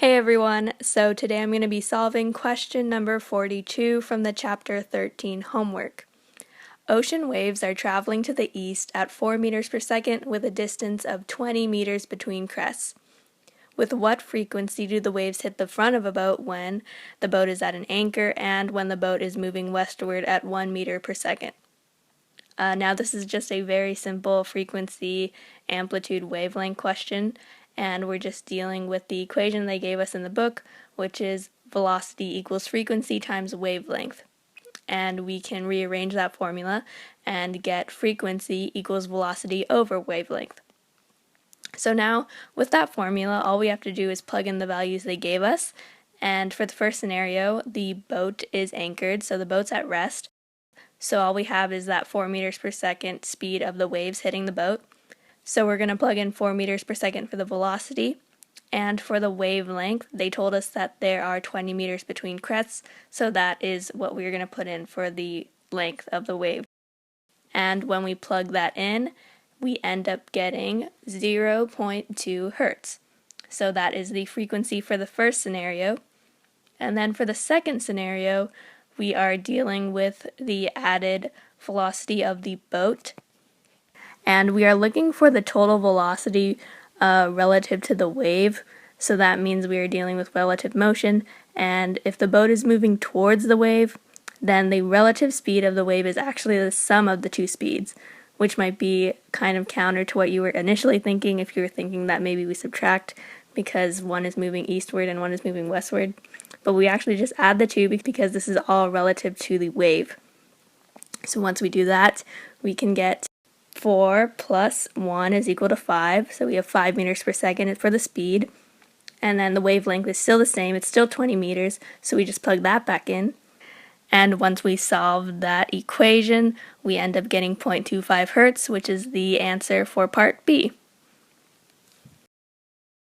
Hey everyone, so today I'm going to be solving question number 42 from the Chapter 13 homework. Ocean waves are traveling to the east at 4 meters per second with a distance of 20 meters between crests. With what frequency do the waves hit the front of a boat when the boat is at an anchor and when the boat is moving westward at 1 meter per second? Now this is just a very simple frequency, amplitude, wavelength question, and we're just dealing with the equation they gave us in the book, which is velocity equals frequency times wavelength. And we can rearrange that formula and get frequency equals velocity over wavelength. So now, with that formula, all we have to do is plug in the values they gave us, and for the first scenario, the boat is anchored, so the boat's at rest. So all we have is that 4 meters per second speed of the waves hitting the boat. So we're going to plug in 4 meters per second for the velocity. And for the wavelength, they told us that there are 20 meters between crests, so that is what we're going to put in for the length of the wave. And when we plug that in, we end up getting 0.2 hertz. So that is the frequency for the first scenario. And then for the second scenario, we are dealing with the added velocity of the boat, and we are looking for the total velocity relative to the wave, so that means we are dealing with relative motion, and if the boat is moving towards the wave, then the relative speed of the wave is actually the sum of the two speeds, which might be kind of counter to what you were initially thinking if you were thinking that maybe we subtract because one is moving eastward and one is moving westward. But we actually just add the two because this is all relative to the wave. So once we do that, we can get 4 plus 1 is equal to 5. So we have 5 meters per second for the speed. And then the wavelength is still the same. It's still 20 meters. So we just plug that back in. And once we solve that equation, we end up getting 0.25 hertz, which is the answer for part B.